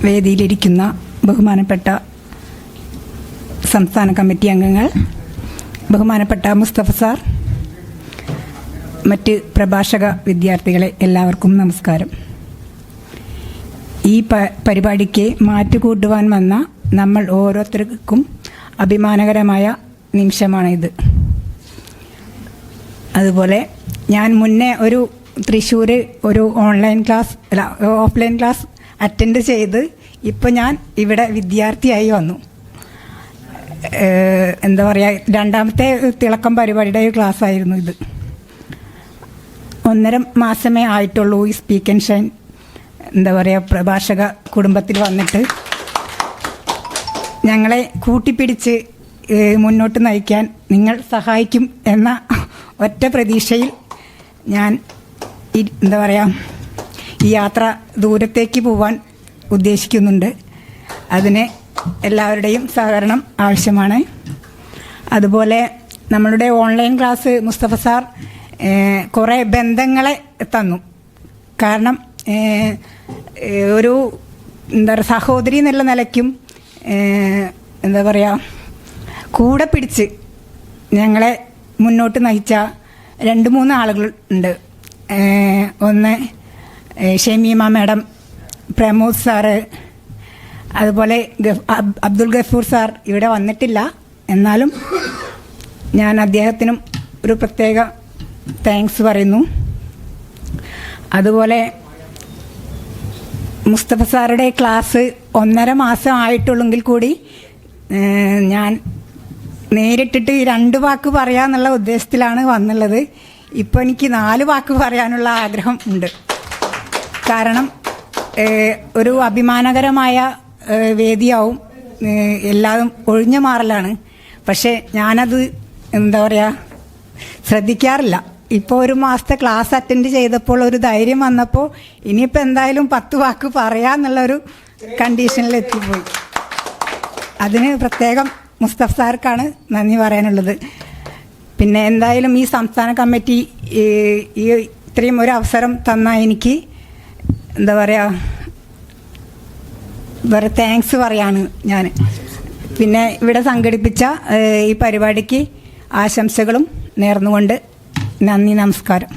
വേദിയിലിരിക്കുന്ന ബഹുമാനപ്പെട്ട സംസ്ഥാന കമ്മിറ്റി അംഗങ്ങൾ, ബഹുമാനപ്പെട്ട മുസ്തഫ സാർ, മറ്റ് പ്രഭാഷക വിദ്യാർത്ഥികളെ എല്ലാവർക്കും നമസ്കാരം. ഈ പരിപാടിക്ക് മാറ്റുകൂട്ടുവാൻ വന്ന നമ്മൾ ഓരോരുത്തർക്കും അഭിമാനകരമായ നിമിഷമാണിത്. അതുപോലെ ഞാൻ മുന്നേ ഒരു തൃശ്ശൂർ ഒരു ഓഫ്ലൈൻ ക്ലാസ് അറ്റൻഡ് ചെയ്ത് ഇപ്പോൾ ഞാൻ ഇവിടെ വിദ്യാർത്ഥിയായി വന്നു. എന്താ പറയുക, രണ്ടാമത്തെ തിളക്കം പരിപാടിയുടെ ഒരു ക്ലാസ് ആയിരുന്നു ഇത്. 1.5 മാസമേ ആയിട്ടുള്ളൂ ഈ സ്പീക്ക് ആൻഡ് ഷൈൻ എന്താ പറയുക പ്രഭാഷക കുടുംബത്തിൽ വന്നിട്ട്. ഞങ്ങളെ കൂട്ടിപ്പിടിച്ച് മുന്നോട്ട് നയിക്കാൻ നിങ്ങൾ സഹായിക്കും എന്ന ഒറ്റ പ്രതീക്ഷയിൽ ഞാൻ എന്താ പറയുക ഈ യാത്ര ദൂരത്തേക്ക് പോവാൻ ഉദ്ദേശിക്കുന്നുണ്ട്. അതിന് എല്ലാവരുടെയും സഹകരണം ആവശ്യമാണ്. അതുപോലെ നമ്മളുടെ ഓൺലൈൻ ക്ലാസ് മുസ്തഫ സാർ കുറേ ബന്ധങ്ങളെ തന്നു. കാരണം ഒരു എന്താ പറയുക സഹോദരി എന്നുള്ള നിലയ്ക്കും എന്താ പറയുക കൂടെ പിടിച്ച് ഞങ്ങളെ മുന്നോട്ട് നയിച്ച 2-3 ആളുകൾ ഉണ്ട്. ഒന്ന് ഷമീമ മാഡം, പ്രമോദ് സാറ്, അതുപോലെ അബ്ദുൽ ഗഫൂർ സാർ ഇവിടെ വന്നിട്ടില്ല. എന്നാലും ഞാൻ അദ്ദേഹത്തിനും ഒരു പ്രത്യേക താങ്ക്സ് പറയുന്നു. അതുപോലെ മുസ്തഫ സാറുടെ ക്ലാസ് 1.5 മാസം ആയിട്ടുള്ളെങ്കിൽ കൂടി ഞാൻ നേരിട്ടിട്ട് 2 വാക്ക് പറയാമെന്നുള്ള ഉദ്ദേശത്തിലാണ് വന്നുള്ളത്. ഇപ്പോൾ എനിക്ക് 4 വാക്ക് പറയാനുള്ള ആഗ്രഹം ഉണ്ട്. കാരണം ഒരു അഭിമാനകരമായ വേദിയാവും, എല്ലാതും ഒഴിഞ്ഞു മാറലാണ്. പക്ഷേ ഞാനത് എന്താ പറയുക ശ്രദ്ധിക്കാറില്ല. ഇപ്പോൾ 1 മാസത്തെ ക്ലാസ് അറ്റൻഡ് ചെയ്തപ്പോൾ ഒരു ധൈര്യം വന്നപ്പോൾ ഇനിയിപ്പോൾ എന്തായാലും 10 വാക്ക് പറയാമെന്നുള്ളൊരു കണ്ടീഷനിലെത്തിപ്പോയി. അതിന് പ്രത്യേകം മുസ്തഫ സാർക്കാണ് നന്ദി പറയാനുള്ളത്. പിന്നെ എന്തായാലും ഈ സംസ്ഥാന കമ്മിറ്റി ഈ ഇത്രയും ഒരു അവസരം തന്ന എനിക്ക് എന്താ പറയുക വേറെ താങ്ക്സ് പറയാണ് ഞാൻ. പിന്നെ ഇവിടെ സംഘടിപ്പിച്ച ഈ പരിപാടിക്ക് ആശംസകളും നേർന്നുകൊണ്ട് നന്ദി, നമസ്കാരം.